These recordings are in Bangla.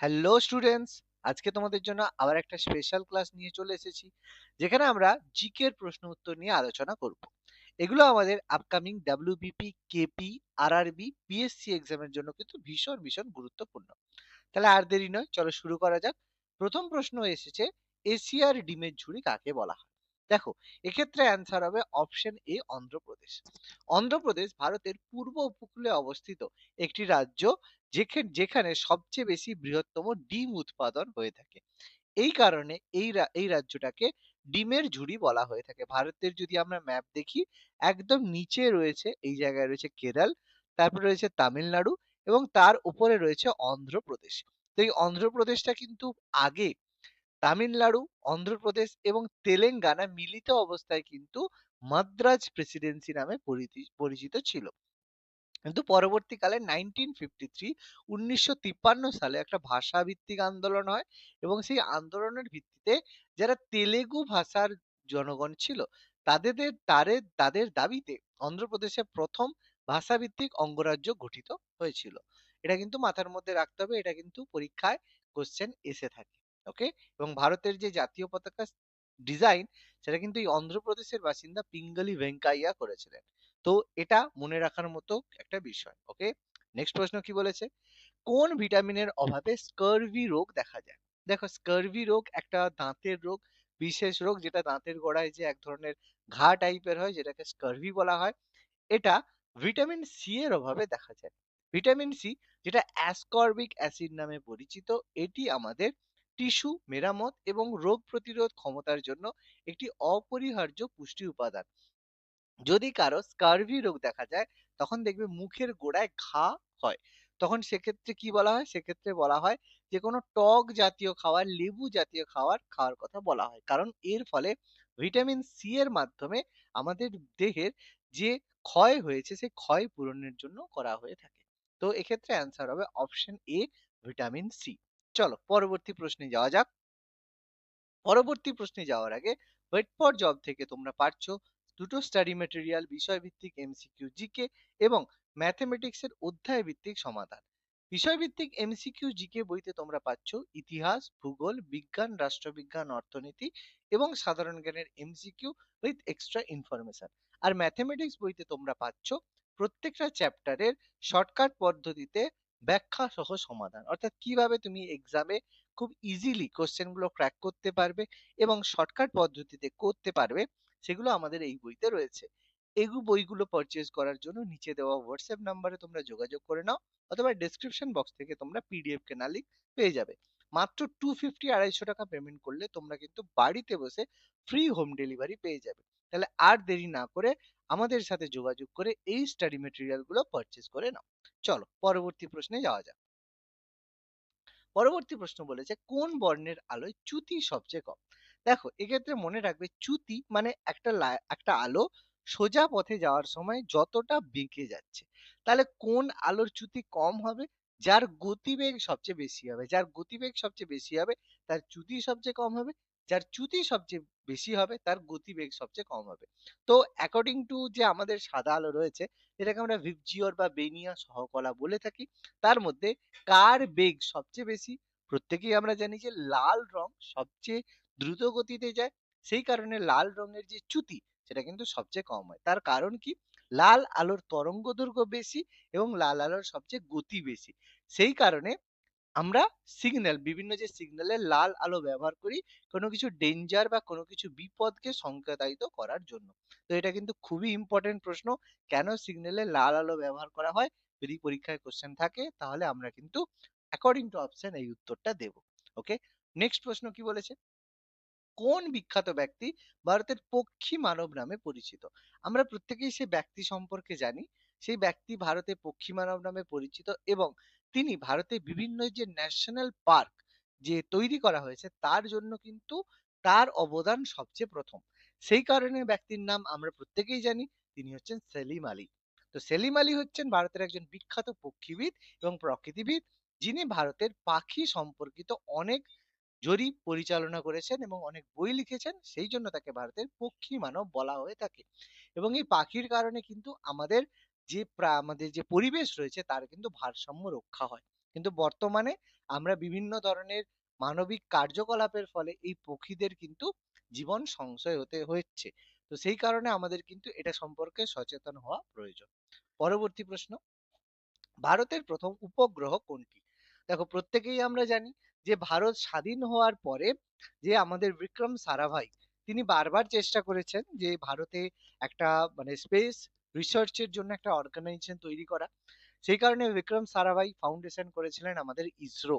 হ্যালো স্টুডেন্টস, আজকে তোমাদের জন্য আবার একটা স্পেশাল ক্লাস নিয়ে চলে এসেছি, যেখানে আমরা জিকে এর প্রশ্ন উত্তর নিয়ে আলোচনা করব। এগুলো আমাদের upcoming WBP, KP, RRB, PSC এক্সামের জন্য কিন্তু ভীষণ ভীষণ গুরুত্বপূর্ণ। তাহলে আর দেরি নয়, চলো শুরু করা যাক। প্রথম প্রশ্ন এসেছে, এশিয়ার ডিমের ঝুড়ি কাকে বলা হয়? দেখো, এক্ষেত্রে অ্যান্সার হবে অপশন এ, অন্ধ্রপ্রদেশ। অন্ধ্রপ্রদেশ ভারতের পূর্ব উপকূলে অবস্থিত একটি রাজ্য, যেখানে সবচেয়ে বেশি বৃহত্তম ডিম উৎপাদন হয়ে থাকে। এই কারণে এই রাজ্যটাকে ডিমের ঝুড়ি বলা হয়ে থাকে। ভারতের যদি আমরা ম্যাপ দেখি, একদম নিচে রয়েছে, এই জায়গায় রয়েছে কেরল, তারপরে রয়েছে তামিলনাড়ু, এবং তার উপরে রয়েছে অন্ধ্রপ্রদেশ। তো এই অন্ধ্রপ্রদেশটা কিন্তু আগে তামিলনাড়ু, অন্ধ্রপ্রদেশ এবং তেলেঙ্গানা মিলিত অবস্থায় কিন্তু মাদ্রাজ প্রেসিডেন্সি নামে পরিচিত ছিল। কিন্তু পরবর্তীকালে 1953 সালে একটা ভাষাভিত্তিক আন্দোলন হয়, এবং সেই আন্দোলনের ভিত্তিতে যারা তেলেগু ভাষার জনগণ ছিল, তাদের দাবিতে অন্ধ্রপ্রদেশে প্রথম ভাষাভিত্তিক অঙ্গরাজ্য গঠিত হয়েছিল। এটা কিন্তু মাথার মধ্যে রাখতে হবে, এটা কিন্তু পরীক্ষায় কোশ্চেন এসে থাকে। ওকে। এবং ভারতের যে জাতীয় পতাকা ডিজাইন, সেটা কিন্তু এই অন্ধ্রপ্রদেশের বাসিন্দা পিঙ্গলি ভেঙ্কাইয়া করেছিলেন। তো এটা মনে রাখার মতো একটা বিষয়। ওকে। নেক্সট প্রশ্ন কি বলেছে, কোন ভিটামিনের অভাবে স্কারভি রোগ দেখা যায়? দেখো, স্কারভি রোগ একটা দাঁতের রোগ, বিশেষ রোগ, যেটা দাঁতের গোড়ায় যে এক ধরনের ঘা টাইপের হয়, যেটাকে স্কারভি বলা হয়। এটা ভিটামিন সি এর অভাবে দেখা যায়। ভিটামিন সি, যেটা অ্যাসকর্বিক অ্যাসিড নামে পরিচিত, এটি আমাদের টিস্যু মেরামত এবং রোগ প্রতিরোধ ক্ষমতার জন্য একটি অপরিহার্য পুষ্টি উপাদান। যদি কারো স্কারভি রোগ দেখা যায়, তখন দেখবে মুখের গোড়ায় ঘা হয়। তখন সেক্ষেত্রে কি বলা হয়? সেক্ষেত্রে বলা হয় যে কোনো টক জাতীয় খাবার, লেবু জাতীয় খাবার খাওয়ার কথা বলা হয়, কারণ এর ফলে ভিটামিন সি এর মাধ্যমে আমাদের দেহের যে ক্ষয় হয়েছে, সেই ক্ষয় পূরণের জন্য করা হয়ে থাকে। তো এক্ষেত্রে অ্যান্সার হবে অপশন এ, ভিটামিন সি। চলো পরবর্তী প্রশ্নে যাওয়া যাক। পরবর্তী প্রশ্নে যাওয়ার আগে, ওয়েট ফর জব থেকে তোমরা পাচ্ছ দুটো স্টাডি ম্যাটেরিয়াল, বিষয়ভিত্তিক এমসিকিউ জিকে এবং ম্যাথমেটিক্সের অধ্যায় ভিত্তিক সমাধান। বিষয়ভিত্তিক এমসিকিউ জিকে বইতে তোমরা পাচ্ছ ইতিহাস, ভূগোল, বিজ্ঞান, রাষ্ট্রবিজ্ঞান, অর্থনীতি এবং সাধারণ জ্ঞানের এমসিকিউ উইথ এক্সট্রা ইনফরমেশন। আর ম্যাথমেটিক্স বইতে তোমরা পাচ্ছ প্রত্যেকটা চ্যাপ্টারের শর্টকাট পদ্ধতিতে ব্যাখ্যা সহ সমাধান, অর্থাৎ কিভাবে তুমি এক্সামে খুব ইজিলি কোশ্চেন গুলো ক্র্যাক করতে পারবে এবং শর্টকাট পদ্ধতিতে করতে পারবে, সেগুলো আমাদের এই বইতে রয়েছে। এই বইগুলো পারচেজ করার জন্য নিচে দেওয়া হোয়াটসঅ্যাপ নাম্বারে তোমরা যোগাযোগ করে নাও, অথবা ডেসক্রিপশন বক্স থেকে তোমরা পিডিএফ কেনার লিংক পেয়ে যাবে। মাত্র 250 টাকা পেমেন্ট করলে তোমরা কিন্তু বাড়িতে বসে ফ্রি হোম ডেলিভারি পেয়ে যাবে। তাহলে আর দেরি না করে আমাদের সাথে যোগাযোগ করে এই স্টাডি মেটেরিয়াল গুলো পারচেজ করে নাও। চলো পরবর্তী প্রশ্নে যাওয়া যাক। পরবর্তী প্রশ্ন বলেছে, কোন বর্ণের আলোয় চ্যুতি সবচেয়ে কম? দেখো, এক্ষেত্রে মনে রাখবে, চ্যুতি মানে একটা আলো সোজা পথে যাওয়ার সময় যতটা বেঁকে যাচ্ছে। তাহলে কোন আলোর চ্যুতি কম হবে? যার গতিবেগ সবচেয়ে বেশি হবে। যার গতিবেগ সবচেয়ে বেশি হবে, তার চ্যুতি সবচেয়ে কম হবে। যার চ্যুতি সবচেয়ে বেশি হবে, তার গতিবেগ সবচেয়ে কম হবে। তো অ্যাকর্ডিং টু যে আমাদের সাদা আলো রয়েছে, যেটাকে আমরা ভিপজিওর বা বেনিয়া সহকলা বলে থাকি, তার মধ্যে কার বেগ সবচেয়ে বেশি? প্রত্যেকেই আমরা জানি যে লাল রং সবচেয়ে দ্রুত গতিতে যায়। সেই কারণে লাল রঙের যে চ্যুতি, সেটা কিন্তু সবচেয়ে কম হয়। তার কারণ কি? লাল আলোর তরঙ্গ দৈর্ঘ্য বেশি এবং লাল আলোর সবচেয়ে গতি বেশি। সেই কারণে আমরা বিভিন্ন যে সিগন্যালে লাল আলো ব্যবহার করি, কোনো কিছু ডেঞ্জার বা কোনো কিছু বিপদকে সংকেতায়িত করার জন্য। তো এটা কিন্তু খুবই ইম্পর্টেন্ট প্রশ্ন, কেন সিগন্যালে লাল আলো ব্যবহার করা হয়? যদি পরীক্ষায় কোশ্চেন থাকে, তাহলে আমরা কিন্তু অ্যাকর্ডিং টু অপশন এই উত্তরটা দেব। ওকে। নেক্সট প্রশ্ন কি বলেছে, কোন বিখ্যাত ব্যক্তি ভারতের পক্ষী মানব নামে পরিচিত? আমরা প্রত্যেকেই সেই ব্যক্তি সম্পর্কে জানি। সেই ব্যক্তি ভারতে পক্ষী মানব নামে পরিচিত, এবং তিনি ভারতে বিভিন্ন যে ন্যাশনাল পার্ক যে তৈরি করা হয়েছে, তার জন্য কিন্তু তার অবদান সবচেয়ে প্রথম। সেই কারণে ব্যক্তির নাম আমরা প্রত্যেকেই জানি, তিনি হচ্ছেন সেলিম আলী। তো সেলিম আলী হচ্ছেন ভারতের একজন বিখ্যাত পক্ষীবিদ এবং প্রকৃতিবিদ, যিনি ভারতের পাখি সম্পর্কিত অনেক জরিপ পরিচালনা করেছেন এবং অনেক বই লিখেছেন। সেই জন্য তাকে ভারতের পক্ষী মানব বলা হয়ে থাকে। এবং এই পাখির কারণে কিন্তু আমাদের যে পরিবেশ রয়েছে, তার কিন্তু ভারসাম্য রক্ষা হয়। কিন্তু বর্তমানে আমরা বিভিন্ন ধরনের মানবিক কার্যকলাপের ফলে এই পক্ষীদের কিন্তু জীবন সংশয় হতে হচ্ছে। তো সেই কারণে আমাদের কিন্তু এটা সম্পর্কে সচেতন হওয়া প্রয়োজন। পরবর্তী প্রশ্ন, ভারতের প্রথম উপগ্রহ কোনটি? দেখো, প্রত্যেকেই আমরা জানি যে ভারত স্বাধীন হওয়ার পরে যে আমাদের বিক্রম সারাভাই, তিনি বারবার চেষ্টা করেছেন যে ভারতে একটা মানে স্পেস রিসার্চের জন্য একটা অর্গানাইজেশন তৈরি করা। সেই কারণে বিক্রম সারাভাই ফাউন্ডেশন করেছিলেন আমাদের ইসরো।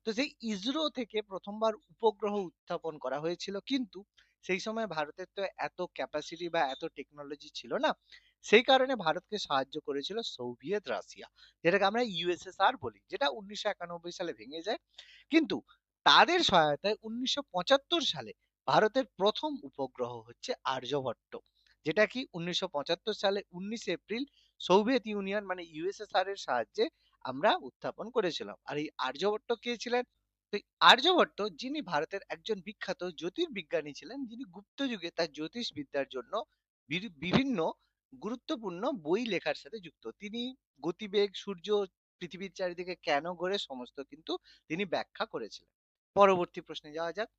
তো সেই ইসরো থেকে প্রথমবার উপগ্রহ উৎক্ষেপণ করা হয়েছিল, কিন্তু সেই সময় ভারতের তো এত ক্যাপাসিটি বা এত টেকনোলজি ছিল না। সেই কারণে ভারতকে সাহায্য করেছিল সোভিয়েত রাশিয়া, যেটাকে আমরা ইউএসএসআর বলি, যেটা 1991 সালে ভেঙে যায়। কিন্তু তাদের সহায়তায় 1975 সালে ভারতের প্রথম উপগ্রহ হচ্ছে আর্যভট্ট, যেটা কি 1975 সালে 19 এপ্রিল সোভিয়েত ইউনিয়ন মানে ইউএসএসআর এর সাহায্যে আমরা উত্থাপন করেছিলাম। আর এই আর্যভট্ট কে ছিলেন? তো এই আর্যভট্ট, যিনি ভারতের একজন বিখ্যাত জ্যোতির্বিজ্ঞানী ছিলেন, যিনি গুপ্ত যুগে তার জ্যোতিষ বিদ্যার জন্য বিভিন্ন গুরুত্বপূর্ণ বই লেখার সাথে যুক্ত। তিনি গতিবেগ, সূর্য পৃথিবীর চারিদিকে কেন ঘোরে সমস্ত কিন্তু তিনি ব্যাখ্যা করেছিলেন। পরবর্তী প্রশ্নে যাওয়া যাক।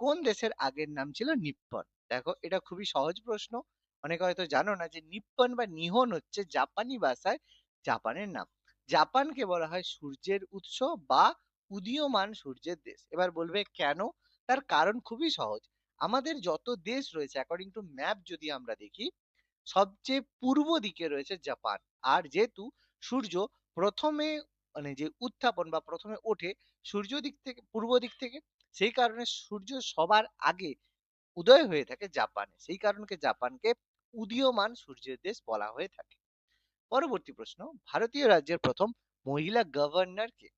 কোন দেশের আগের নাম ছিল নিপ্পন? দেখো, এটা খুবই সহজ প্রশ্ন। অনেকে হয়তো জানো না যে নিপ্পন বা নিহন হচ্ছে জাপানি ভাষায় জাপানের নাম। জাপানকে বলা হয় সূর্যের উৎস বা উদীয়মান সূর্যের দেশ। এবার বলবে কেন? তার কারণ খুবই সহজ। আমাদের যত দেশ রয়েছে অ্যাকর্ডিং টু ম্যাপ যদি আমরা দেখি, সবচেয়ে পূর্ব দিকে রয়েছে জাপান। আর যেহেতু সূর্য প্রথমে মানে যে উত্থাপন বা প্রথমে ওঠে সূর্য দিক থেকে, পূর্ব দিক থেকে, সেই কারণে সূর্য সবার আগে উদয় হয়ে থাকে জাপানে। সেই কারণকে জাপানকে উদীয়মান সূর্যের দেশ বলা হয়ে থাকে। পরবর্তী প্রশ্ন, ভারতীয় রাজ্যের প্রথম মহিলা গভর্নর কে?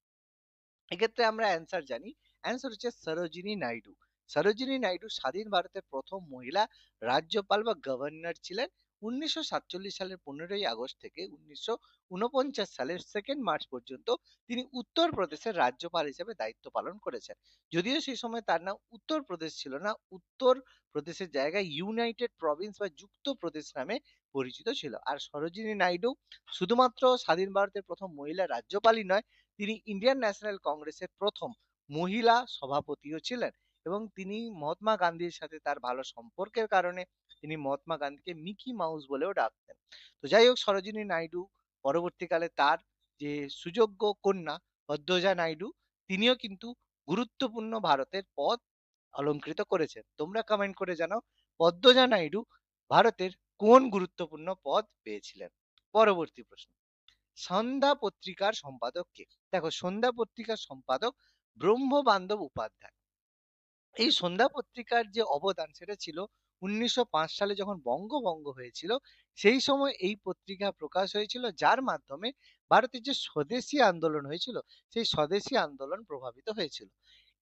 এক্ষেত্রে আমরা অ্যান্সার জানি। অ্যান্সার হচ্ছে সরোজিনী নাইডু। সরোজিনী নাইডু স্বাধীন ভারতের প্রথম মহিলা রাজ্যপাল বা গভর্নর ছিলেন। 1947 সালের 15ই আগস্ট থেকে 1949 সালের 2 মার্চ পর্যন্ত তিনি উত্তরপ্রদেশের রাজ্যপাল হিসেবে দায়িত্ব পালন করেছেন। যদিও সেই সময় তার নাম উত্তরপ্রদেশ ছিল না, উত্তর প্রদেশের জায়গায় ইউনাইটেড প্রভিন্স বা যুক্ত প্রদেশ নামে পরিচিত ছিল। আর সরোজিনী নাইডু শুধুমাত্র স্বাধীন ভারতের প্রথম মহিলা রাজ্যপালই নয়, তিনি ইন্ডিয়ান ন্যাশনাল কংগ্রেসের প্রথম মহিলা সভাপতিও ছিলেন। এবং তিনি মহাত্মা গান্ধীর সাথে তার ভালো সম্পর্কের কারণে তিনি মহাত্মা গান্ধীকে মিকি মাউস বলেও ডাকতেন। তো যাই হোক, সরোজিনী নাইডু পরবর্তীকালে তার যে সুযোগ্য কন্যা পদ্মজা নাইডু, তিনিও কিন্তু গুরুত্বপূর্ণ ভারতের পদ অলংকৃত করেছেন। তোমরা কমেন্ট করে জানাও পদ্মজা নাইডু ভারতের কোন গুরুত্বপূর্ণ পদ পেয়েছিলেন। পরবর্তী প্রশ্ন, সন্ধ্যা পত্রিকার সম্পাদক কে? দেখো, সন্ধ্যা পত্রিকার সম্পাদক ব্রহ্মবান্ধব উপাধ্যায়। এই সন্ধ্যা পত্রিকার যে অবদান সেটা ছিল 1905 সালে যখন বঙ্গভঙ্গ হয়েছিল, সেই সময় এই পত্রিকা প্রকাশ হয়েছিল, যার মাধ্যমে ভারতের যে স্বদেশী আন্দোলন হয়েছিল সেই স্বদেশী আন্দোলন প্রভাবিত হয়েছিল।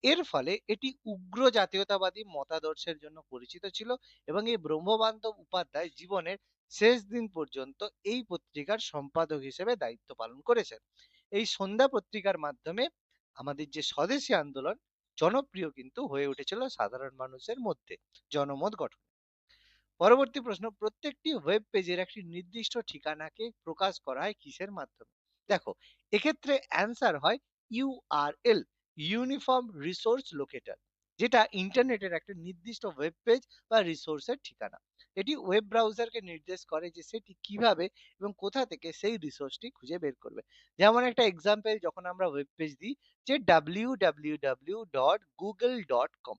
এর ফলে এটি উগ্র জাতীয়তাবাদী মতাদর্শের জন্য পরিচিত ছিল এবং এই ব্রহ্মবান্ধব উপাধ্যায় জীবনের শেষ দিন পর্যন্ত এই পত্রিকার সম্পাদক হিসেবে দায়িত্ব পালন করেছেন। এই সন্ধ্যা পত্রিকার মাধ্যমে আমাদের যে স্বদেশী আন্দোলন জনপ্রিয় কিন্তু হয়ে উঠেছিল সাধারণ মানুষের মধ্যে, জনমত গঠন। পরবর্তী প্রশ্ন, প্রত্যেকটি ওয়েব পেজের একটি নির্দিষ্ট ঠিকানাকে প্রকাশ করা হয় কিসের মাধ্যমে? দেখো, এক্ষেত্রে অ্যান্সার হয় ইউআরএল, ইউনিফর্ম রিসোর্স লোকেটর, যেটা ইন্টারনেটের একটা নির্দিষ্ট ওয়েব পেজ বা রিসোর্সের ঠিকানা। এটি ওয়েব ব্রাউজারকে নির্দেশ করে যে সেটি কিভাবে এবং কোথা থেকে সেই রিসোর্সটি খুঁজে বের করবে। যেমন একটা এক্সাম্পল, যখন আমরা ওয়েব পেজ দিই যে www.google.com,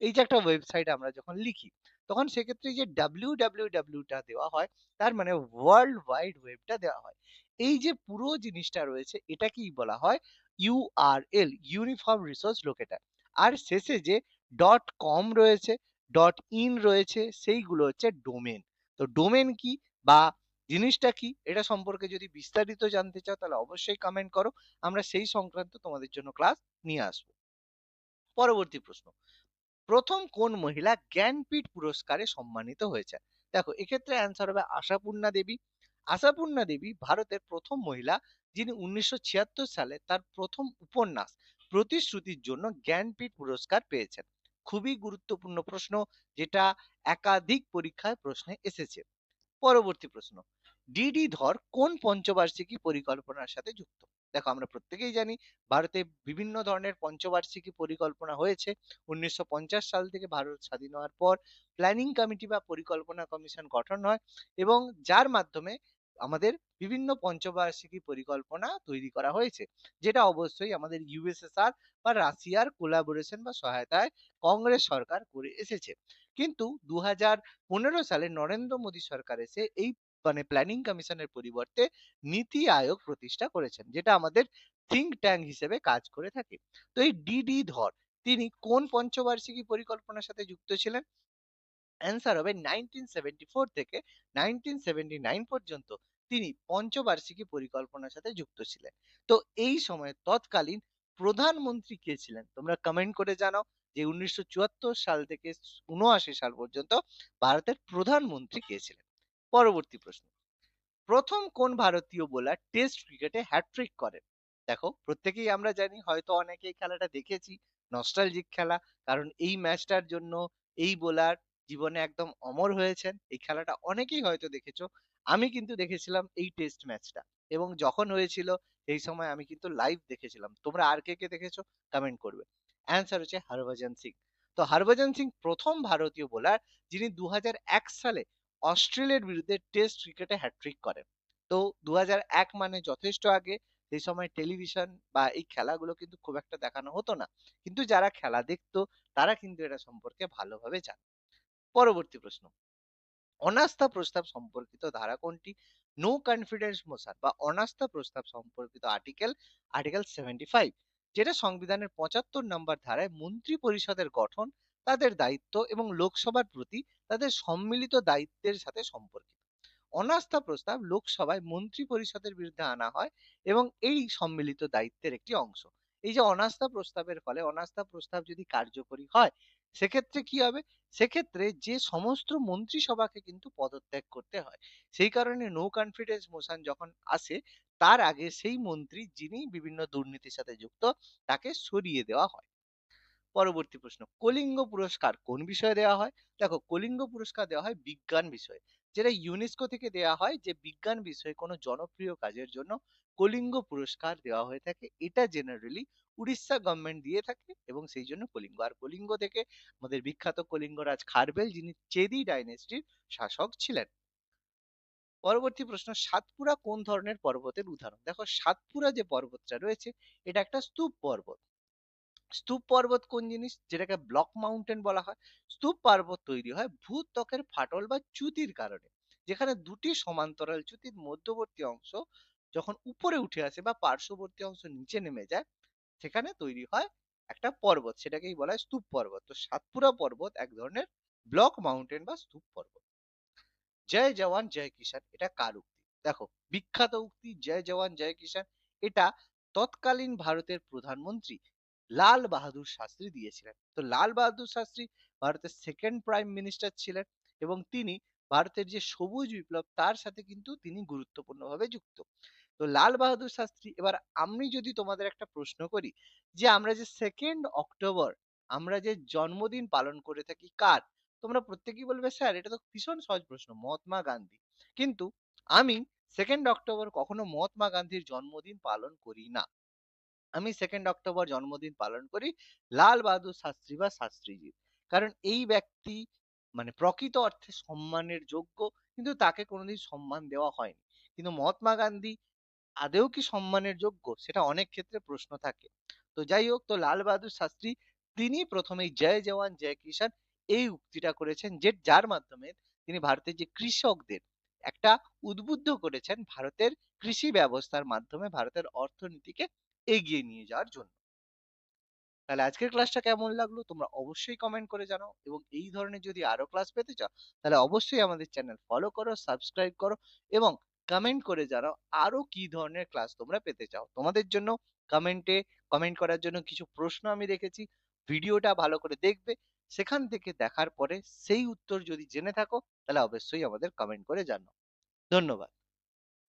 এই যে একটা ওয়েবসাইট আমরা যখন লিখি, তখন সেক্ষেত্রে যে www টা দেওয়া হয়, তার মানে ওয়ার্ল্ড ওয়াইড ওয়েবটা দেওয়া হয়। এই যে পুরো জিনিসটা রয়েছে এটাকেই বলা হয় ইউআরএল, ইউনিফর্ম রিসোর্স লোকেটর। আর শেষে যে ডট কম রয়েছে, ডট ইন রয়েছে, সেইগুলো হচ্ছে ডোমেন। তো ডোমেন কি বা জিনিসটা কি, এটা সম্পর্কে যদি বিস্তারিত জানতে চাও তাহলে অবশ্যই কমেন্ট করো, আমরা সেই সংক্রান্ত তোমাদের জন্য ক্লাস নিয়ে আসবো। পরবর্তী প্রশ্ন, প্রথম কোন মহিলা জ্ঞানপীঠ পুরস্কারে সম্মানিত হয়েছে? দেখো, এক্ষেত্রে অ্যান্সার হবে আশাপূর্ণা দেবী। আশাপূর্ণা দেবী ভারতের প্রথম মহিলা যিনি 1976 সালে তার প্রথম উপন্যাস প্রতিশ্রুতির জন্য জ্ঞানপীঠ পুরস্কার পেয়েছেন। খুবই গুরুত্বপূর্ণ প্রশ্ন, যেটা একাধিক পরীক্ষায় প্রশ্নে এসেছে। পরবর্তী প্রশ্ন, ডিডি ধর কোন পঞ্চবার্ষিকী পরিকল্পনার সাথে যুক্ত? দেখো আমরা প্রত্যেকেই জানি ভারতে বিভিন্ন ধরনের পঞ্চবার্ষিকী পরিকল্পনা হয়েছে। 1950 সাল থেকে ভারত স্বাধীন হওয়ার পর প্ল্যানিং কমিটি বা পরিকল্পনা কমিশন গঠন হয় এবং যার মাধ্যমে আমাদের বিভিন্ন পঞ্চবার্ষিকী পরিকল্পনা তৈরি করা হয়েছে, যেটা অবশ্যই আমাদের ইউএসএসআর বা রাশিয়ার কোলাবোরেশন বা সহায়তায় কংগ্রেস সরকার করে এসেছে। কিন্তু 2015 সালে নরেন্দ্র মোদী সরকার এসে এই মানে প্ল্যানিং কমিশনের পরিবর্তে নীতি আয়োগ প্রতিষ্ঠা করেছেন, যেটা আমাদের থিঙ্ক ট্যাঙ্ক হিসেবে কাজ করে থাকে। তো এই ডিডি ধর তিনি কোন পঞ্চবার্ষিকী পরিকল্পনার সাথে যুক্ত ছিলেন? অ্যান্সার হবে 1974 থেকে 1979 পর্যন্ত তিনি পঞ্চবার্ষিকী পরিকল্পনার সাথে যুক্ত ছিলেন। তো এই সময় তৎকালীন প্রধানমন্ত্রী কে ছিলেন? তোমরা কমেন্ট করে জানাও যে 1974 সাল থেকে 79 সাল পর্যন্ত ভারতের প্রধানমন্ত্রী কে ছিলেন। পরবর্তী প্রশ্ন, প্রথম কোন ভারতীয় বোলার টেস্ট ক্রিকেটে হ্যাট্রিক করেন? দেখো প্রত্যেকেই আমরা জানি, হয়তো অনেকেই খেলাটা দেখেছি, নস্টালজিক খেলা, কারণ এই ম্যাচটার জন্য এই বোলার জীবনে একদম অমর হয়েছেন। এই খেলাটা অনেকেই হয়তো দেখেছো। আমি কিন্তু দেখেছিলাম এই টেস্ট ম্যাচটা, এবং যখন হয়েছিল সেই সময় আমি কিন্তু লাইভ দেখেছিলাম। তোমরা আর কে কে দেখেছো কমেন্ট করবে। অ্যান্সার হচ্ছে হরভজন সিং। তো হরভজন সিং প্রথম ভারতীয় বোলার যিনি 2001 সালে অস্ট্রেলিয়ার বিরুদ্ধে টেস্ট ক্রিকেটে হ্যাট্রিক করেন। তো 2001 মানে যথেষ্ট আগে। সেই সময় টেলিভিশন বা এই খেলাগুলো কিন্তু খুব একটা দেখানো হতো না, কিন্তু যারা খেলা দেখতো তারা কিন্তু এটা সম্পর্কে ভালোভাবে জানে। পরবর্তী প্রশ্ন, অনাস্থা প্রস্তাব সম্পর্কিত ধারা কোনটি? নো কনফিডেন্স মোশন বা অনাস্থা প্রস্তাব সম্পর্কিত আর্টিকেল 75, যেটা সংবিধানের 75 নম্বর ধারায় মন্ত্রী পরিষদের গঠন, তাদের দায়িত্ব এবং লোকসভার প্রতি তাদের সম্মিলিত দায়িত্বের সাথে সম্পর্কিত। অনাস্থা প্রস্তাব লোকসভায় মন্ত্রী পরিষদের বিরুদ্ধে আনা হয় এবং এই সম্মিলিত দায়িত্বের একটি অংশ। এই যে অনাস্থা প্রস্তাবের ফলে অনাস্থা প্রস্তাব যদি কার্যকরী হয়, সেক্ষেত্রে কি হবে? সেক্ষেত্রে যে সমস্ত মন্ত্রিসভাকে কিন্তু পদত্যাগ করতে হয়। সেই কারণে নো কনফিডেন্স মোশন যখন আসে, তার আগে সেই মন্ত্রী যিনি বিভিন্ন দুর্নীতির সাথে যুক্ত, তাকে সরিয়ে দেওয়া হয়। পরবর্তী প্রশ্ন, কলিঙ্গ পুরস্কার কোন বিষয়ে দেওয়া হয়? দেখো কলিঙ্গ পুরস্কার দেওয়া হয় বিজ্ঞান বিষয়ে, যেটা ইউনেস্কো থেকে দেওয়া হয়, যে বিজ্ঞান বিষয়ে কোনো জনপ্রিয় কাজের জন্য কলিঙ্গ পুরস্কার দেওয়া হয়ে থাকে। এটা জেনারেলি উড়িষ্যা গভর্নমেন্ট দিয়ে থাকে এবং সেই জন্য কলিঙ্গ। আর কলিঙ্গ থেকে আমাদের বিখ্যাত কলিঙ্গরাজ খারবেল, যিনি চেদি ডাইনেস্টির শাসক ছিলেন। পরবর্তী প্রশ্ন, সাতপুরা কোন ধরনের পর্বতের উদাহরণ? দেখো সাতপুরা যে পর্বতটা রয়েছে, এটা একটা স্তূপ পর্বত। স্তূপ পর্বত কোন জিনিস, যেটাকে ব্লক মাউন্টেন বলা হয়? স্তূপ পর্বত তৈরি হয় ভূত্বকের ফাটল বা চ্যুতির কারণে, যেখানে দুটি সমান্তরাল চ্যুতির মধ্যবর্তী অংশ যখন উপরে উঠে আসে বা পার্শ্ববর্তী অংশ নিচে নেমে যায়, সেখানে তৈরি হয় একটা পর্বত, সেটাকেই বলা হয় স্তূপ পর্বত। তো সাতপুরা পর্বত এক ধরনের ব্লক মাউন্টেন বা স্তূপ পর্বত। জয় জওয়ান জয় কিষান এটা কার উক্তি? দেখো বিখ্যাত উক্তি জয় জওয়ান জয় কিষান, এটা তৎকালীন ভারতের প্রধানমন্ত্রী লাল বাহাদুর শাস্ত্রী দিয়েছিলেন। তো লাল বাহাদুর শাস্ত্রী ভারতের সেকেন্ড প্রাইম মিনিস্টার ছিলেন এবং তিনি ভারতের যে সবুজ বিপ্লব তার সাথে কিন্তু তিনি গুরুত্বপূর্ণভাবে যুক্ত। তো লাল বাহাদুর শাস্ত্রী, এবার আমি যদি তোমাদের একটা প্রশ্ন করি যে আমরা যে 2 অক্টোবর আমরা যে জন্মদিন পালন করে থাকি কার, তোমরা প্রত্যেকেই বলবে স্যার এটা তো ভীষণ সহজ প্রশ্ন, মহাত্মা গান্ধী। কিন্তু আমি 2 অক্টোবর কখনো মহাত্মা গান্ধীর জন্মদিন পালন করি না। আমি 2 অক্টোবর জন্মদিন পালন করি লাল বাহাদুর শাস্ত্রী বা শাস্ত্রীজির। কারণ এই ব্যক্তি মানে প্রকৃত অর্থে সম্মানের যোগ্য, কিন্তু তাকে কোনোদিন সম্মান দেওয়া হয়নি। কিন্তু মহাত্মা গান্ধী আদেও কি সম্মানের যোগ্য, সেটা অনেক ক্ষেত্রে প্রশ্ন থাকে। তো যাই হোক, তো লাল বাহাদুর শাস্ত্রী তিনি প্রথমেই জয় জওয়ান জয় কিষান এই উক্তিটা করেছেন, যে যার মাধ্যমে তিনি ভারতের যে কৃষকদের একটা উদ্বুদ্ধ করেছেন ভারতের কৃষি ব্যবস্থার মাধ্যমে ভারতের অর্থনীতিকে এগিয়ে নিয়ে যাওয়ার জন্য। তাহলে আজকের ক্লাসটা কেমন লাগলো তোমরা অবশ্যই কমেন্ট করে জানাও, এবং এই ধরনের যদি আরো ক্লাস পেতে চাও তাহলে অবশ্যই আমাদের চ্যানেল ফলো করো, সাবস্ক্রাইব করো এবং কমেন্ট করে জানাও আরো কি ধরনের ক্লাস তোমরা পেতে চাও। তোমাদের জন্য কমেন্টে কমেন্ট করার জন্য কিছু প্রশ্ন আমি রেখেছি, ভিডিওটা ভালো করে দেখবে, সেখান থেকে দেখার পরে সেই উত্তর যদি জেনে থাকো তাহলে অবশ্যই আমাদের কমেন্ট করে জানাও। ধন্যবাদ।